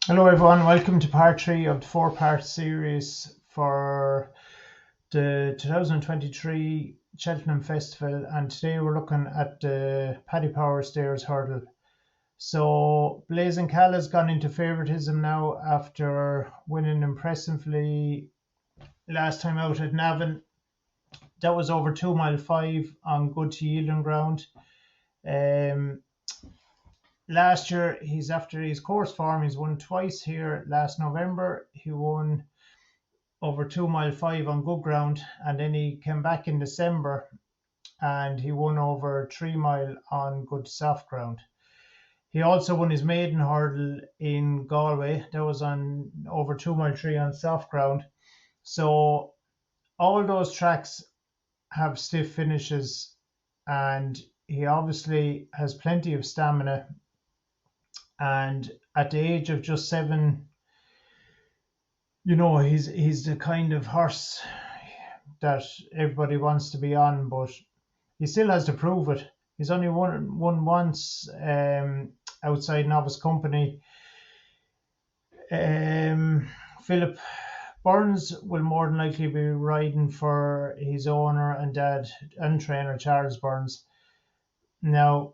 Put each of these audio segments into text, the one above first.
Hello everyone, welcome to part 3 of the 4-part series for the 2023 Cheltenham Festival, and today we're looking at the Paddy Power Stairs Hurdle. So Blazing Cal has gone into favouritism now after winning impressively last time out at Navan. That was over 2 mile 5 on good to yielding ground. Last year, he's after his course form. He's won twice here. Last November, he won over 2 mile 5 on good ground, and then he came back in December and he won over 3 mile on good soft ground. He also won his maiden hurdle in Galway. That was on over 2 mile 3 on soft ground. So all those tracks have stiff finishes, and he obviously has plenty of stamina. And at the age of just 7, he's the kind of horse that everybody wants to be on, but he still has to prove it. He's only won once outside novice company. Philip Burns will more than likely be riding for his owner and dad and trainer Charles Burns. Now,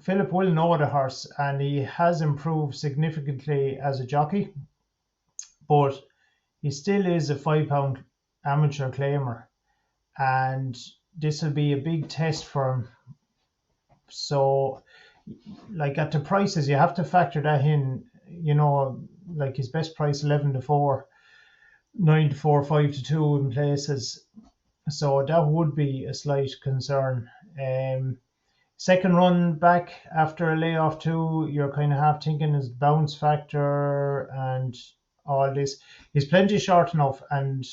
Philip will know the horse, and he has improved significantly as a jockey, but he still is a £5 amateur claimer, and this will be a big test for him. So, like at the prices, you have to factor that in. Like his best price 11-4, 9-4, 5-2 in places. So that would be a slight concern. Second run back after a layoff too, you're kind of half thinking his bounce factor and all this. He's plenty short enough, and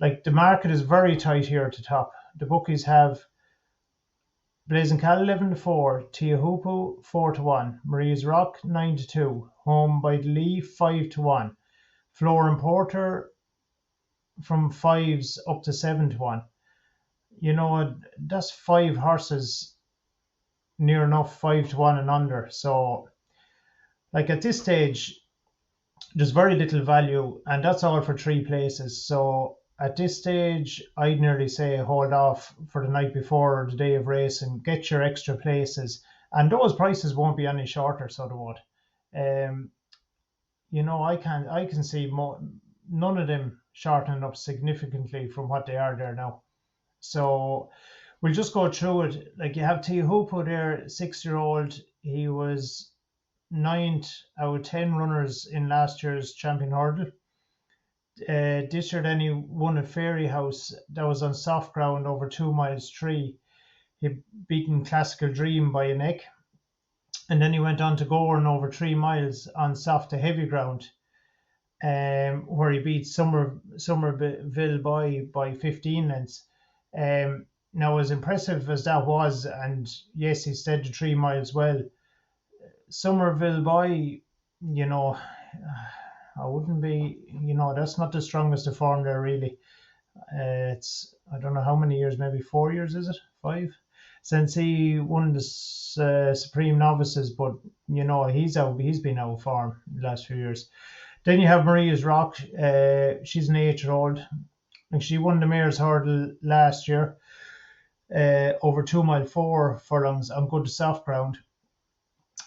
like the market is very tight here at the top. The bookies have Blazing Cal 11-4, Tiahupu 4-1, Maria's Rock 9-2, Home by the Lee 5-1, Floor and Porter from 5s up to 7-1. That's 5 horses near enough 5-1 and under. So, like at this stage, there's very little value, and that's all for 3 places. So, at this stage, I'd nearly say hold off for the night before or the day of race and get your extra places. And those prices won't be any shorter, so they won't. I can see none of them shortening up significantly from what they are there now. So we'll just go through it. Like you have Tiahupu there, 6-year-old. He was 9th out of 10 runners in last year's champion hurdle. This year then he won at Fairy House. That was on soft ground over 2 miles 3. He beaten Classical Dream by a neck. And then he went on to Gorn over 3 miles on soft to heavy ground, where he beat Somerville Boy by 15 lengths. Now, as impressive as that was, and yes, he stayed to 3 miles well, Somerville Boy, I wouldn't be, that's not the strongest of form there, really. It's, I don't know how many years, maybe 4 years, is it? 5? Since he won the Supreme Novices, but, he's been out of form the last few years. Then you have Maria's Rock. She's an 8-year-old. And she won the Mayor's Hurdle last year, over 2 mile 4 furlongs on good soft ground.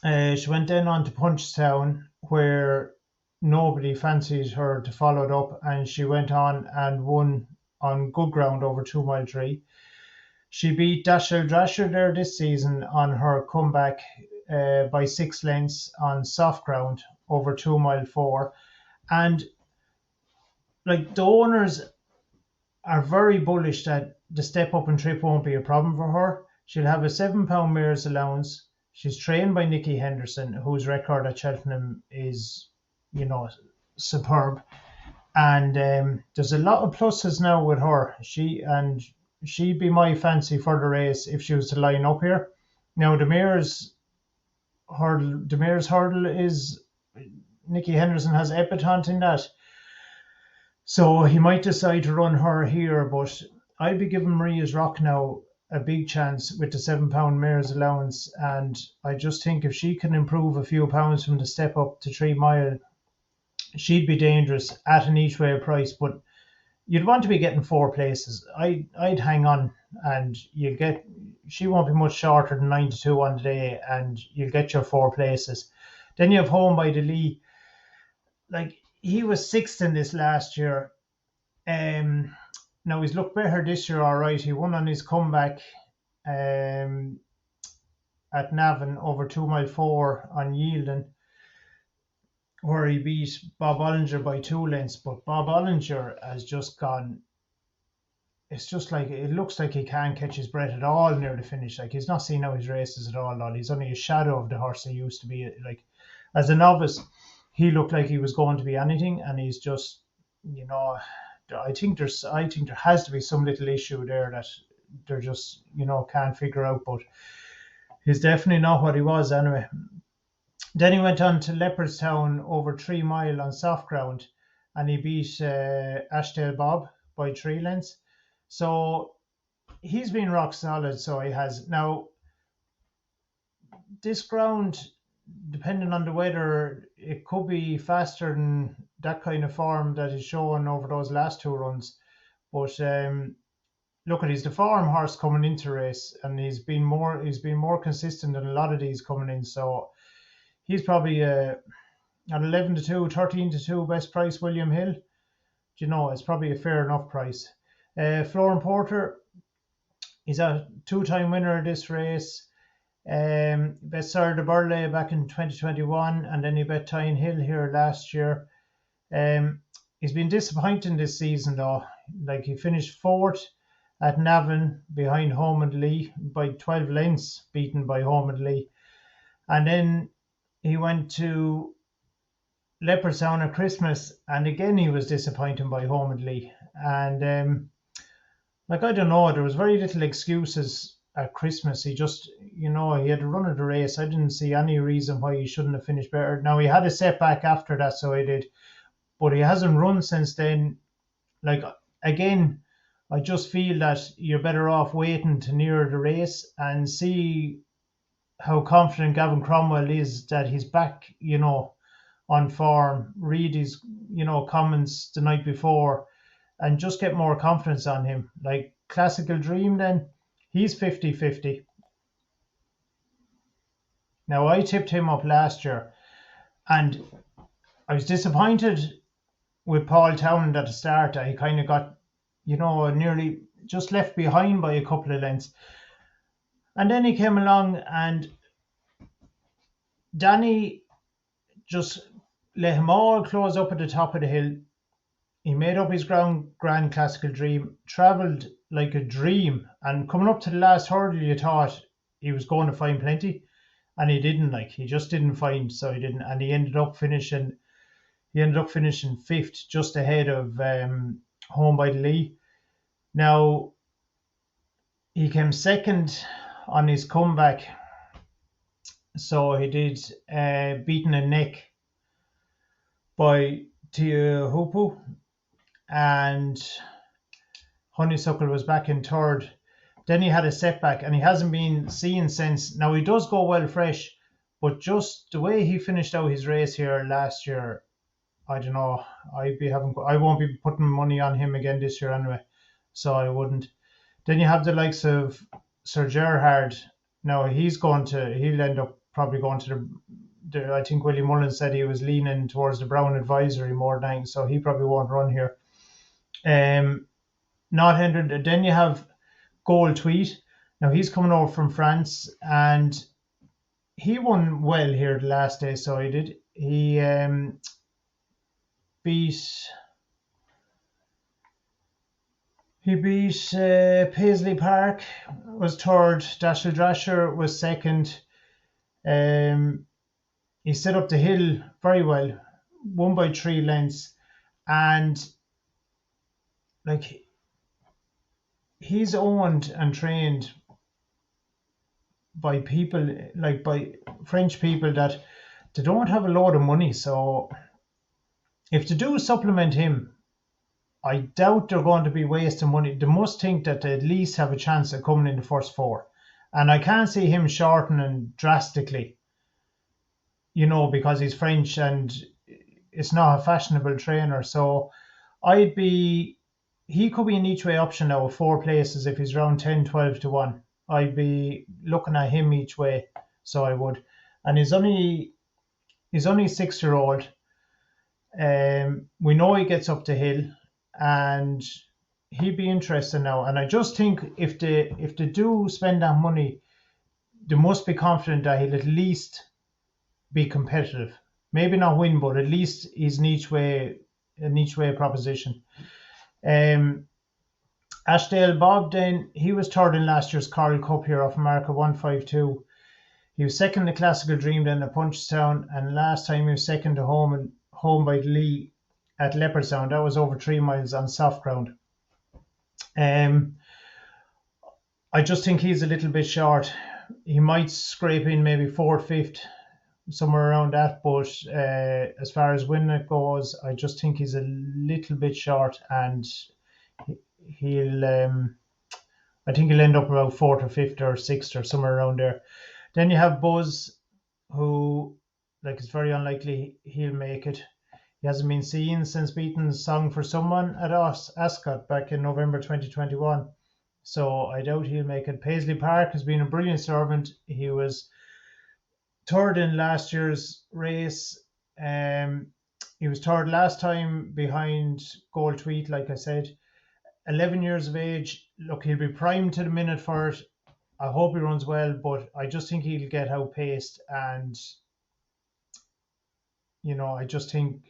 She went then on to Punchestown, where nobody fancied her to follow it up, and she went on and won on good ground over 2 mile 3. She beat Dashel Drasher there this season on her comeback by 6 lengths on soft ground over 2 mile 4. And like the owners are very bullish that the step up and trip won't be a problem for her. She'll have a £7 mare's allowance. She's trained by Nicky Henderson, whose record at Cheltenham is, superb. And there's a lot of pluses now with her. She'd be my fancy for the race if she was to line up here. Now the mare's hurdle is Nicky Henderson has epitante in that. So he might decide to run her here, but I'd be giving Maria's Rock now a big chance with the £7 mare's allowance, and I just think if she can improve a few pounds from the step up to 3 mile, she'd be dangerous at an each way price. But you'd want to be getting 4 places. I'd hang on, and you'll get. She won't be much shorter than 9 to 2 on the day, and you'll get your 4 places. Then you have Home by the Lee. Like, he was sixth in this last year. Now he's looked better this year, all right. He won on his comeback at Navan over 2 mile 4 on Yielding, where he beat Bob Ollinger by 2 lengths. But Bob Ollinger has just gone. It's just like, it looks like he can't catch his breath at all near the finish. Like, he's not seen out his races at all. He's only a shadow of the horse he used to be. Like, as a novice, he looked like he was going to be anything, and he's just, I think there has to be some little issue there that they're just, can't figure out. But he's definitely not what he was anyway. Then he went on to Leopardstown over 3 mile on soft ground, and he beat Ashdale Bob by 3 lengths. So he's been rock solid. So he has. Now, this ground, depending on the weather, it could be faster than that kind of form that he's showing over those last 2 runs. But look, he's the form horse coming into race, and he's been more consistent than a lot of these coming in. So he's probably at 11 to 2, 13 to 2 best price William Hill. It's probably a fair enough price. Florin Porter, he's a 2-time winner of this race. Bet Sir de Burley back in 2021, and then he bet Tyne Hill here last year. He's been disappointing this season though. Like, he finished 4th at Navan behind Home and Lee by 12 lengths, beaten by Home and Lee. And then he went to Leopardstown at Christmas, and again he was disappointing by Home and Lee. And I don't know, there was very little excuses at Christmas. He just, he had a run of the race. I didn't see any reason why he shouldn't have finished better. Now, he had a setback after that, so he did, but he hasn't run since then. Like, again, I just feel that you're better off waiting to near the race and see how confident Gavin Cromwell is that he's back, on form. Read his, comments the night before, and just get more confidence on him. Like, Classical Dream, then, he's 50-50. Now, I tipped him up last year, and I was disappointed with Paul Townend at the start. He kind of got, nearly just left behind by a couple of lengths. And then he came along, and Danny just let him all close up at the top of the hill. He made up his Grand Classical Dream, travelled like a dream, and coming up to the last hurdle, you thought he was going to find plenty, and he didn't. He just didn't find, so he didn't, and he ended up finishing 5th, just ahead of Home by the Lee. Now, he came second on his comeback, so he did, beaten a neck by Teahupu, and Honeysuckle was back in 3rd. Then he had a setback, and he hasn't been seen since. Now, he does go well fresh, but just the way he finished out his race here last year, I don't know. I won't be putting money on him again this year anyway, so I wouldn't. Then you have the likes of Sir Gerhard. Now, he'll end up probably going to the I think Willie Mullins said he was leaning towards the Brown Advisory more than, so he probably won't run here. Not hindered. Then you have Gold Tweet. Now, he's coming over from France, and he won well here the last day, so he did. He beat Paisley Park, was 3rd. Dashel Drasher was 2nd. He set up the hill very well, won by 3 lengths, and he's owned and trained by people, by French people that they don't have a load of money. So if they do supplement him, I doubt they're going to be wasting money. They must think that they at least have a chance of coming in the first four. And I can't see him shortening drastically, because he's French and it's not a fashionable trainer. So I'd be, he could be an each way option now with four places if he's around 10, 12 to 1. I'd be looking at him each way. So I would. And he's only 6-year-old. We know he gets up the hill, and he'd be interesting now. And I just think if they do spend that money, they must be confident that he'll at least be competitive. Maybe not win, but at least he's an each way proposition. Ashdale Bob, then he was third in last year's Coral Cup here off a mark of 152. He was second in the Classical Dream then at Punchestown, and last time he was second to home by the Lee at Leopardstown. That was over 3 miles on soft ground. I just think he's a little bit short. He might scrape in maybe 4th, 5th, somewhere around that. But as far as winning it goes, I just think he's a little bit short, and I think he'll end up about 4th or 5th or 6th or somewhere around there. Then you have Buzz, who, it's very unlikely he'll make it. He hasn't been seen since beating Song for Someone at Ascot back in November 2021. So I doubt he'll make it. Paisley Park has been a brilliant servant. He was third in last year's race. He was third last time behind Gold Tweet, like I said. 11 years of age. Look, he'll be primed to the minute for it. I hope he runs well, but I just think he'll get outpaced. And, I just think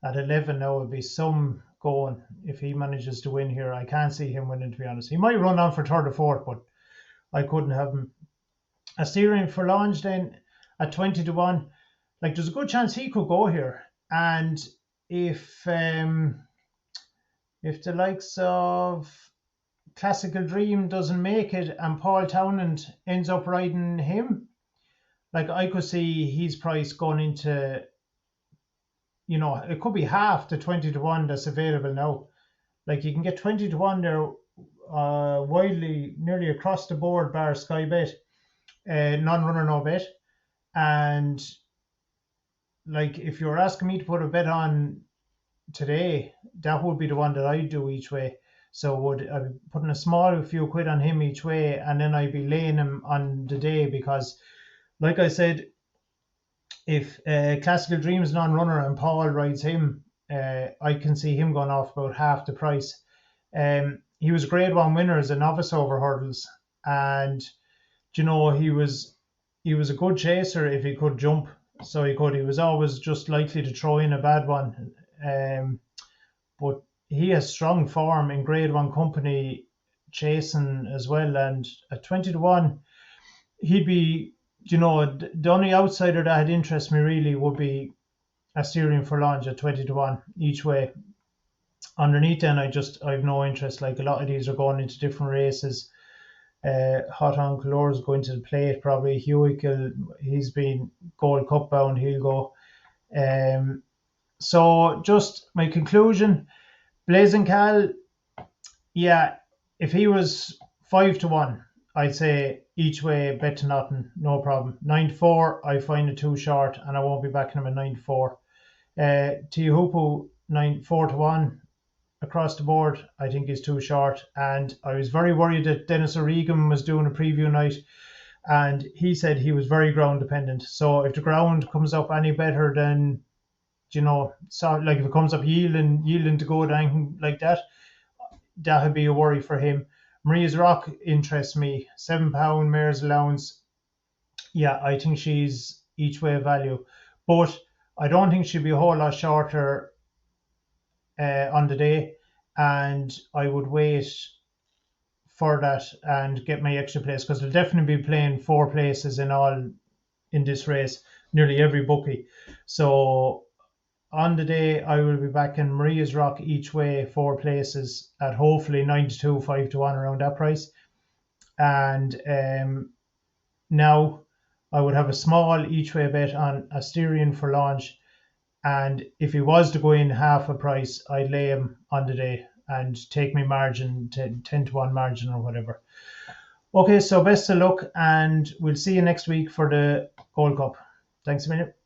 at 11 now will be some going if he manages to win here. I can't see him winning, to be honest. He might run on for 3rd or 4th, but I couldn't have him. Asterion Forlange then at 20 to 1. There's a good chance he could go here. And if the likes of Classical Dream doesn't make it and Paul Townend ends up riding him, I could see his price going into, it could be half the 20 to 1 that's available now. You can get 20 to 1 there widely, nearly across the board, bar Sky Bet, non-runner, no bet. And if you're asking me to put a bet on today, that would be the one that I'd do each way. So I'd be putting a small few quid on him each way, and then I'd be laying him on the day, because, like I said, if Classical Dreams non-runner and Paul rides him, I can see him going off about half the price. He was a Grade 1 winner as a novice over hurdles, and he was a good chaser if he could jump. So he was always just likely to throw in a bad one. But he has strong form in Grade 1 company chasing as well, and at 20 to 1, he'd be, the only outsider that had interest me really would be Asterion Forlange at 20 to 1 each way. Underneath then, I've no interest. A lot of these are going into different races. Hot on Colors going to the plate probably. Hewitt, he's been Gold Cup bound, he'll go. So just my conclusion, Blazing Cal, yeah, if he was 5 to 1, I'd say each way bet to nothing, no problem. 9 to 4, I find it too short, and I won't be backing him at 9 to 4. Tiahupu, 4 to 1 across the board, I think is too short. And I was very worried that Dennis O'Regan was doing a preview night, and he said he was very ground dependent. So if the ground comes up any better than, if it comes up yielding to go or anything like that, that would be a worry for him. Maria's Rock interests me. £7 mare's allowance. Yeah, I think she's each way value, but I don't think she'll be a whole lot shorter on the day, and I would wait for that and get my extra place, because they'll definitely be playing 4 places in this race, nearly every bookie. So on the day, I will be backing Maria's Rock each way, 4 places at hopefully 9 to 2, 5 to 1 around that price. And now I would have a small each way bet on Asterion Forlange And if he was to go in half a price, I'd lay him on the day and take my margin, 10 to 1 margin or whatever. Okay, so best of luck, and we'll see you next week for the Gold Cup. Thanks a minute.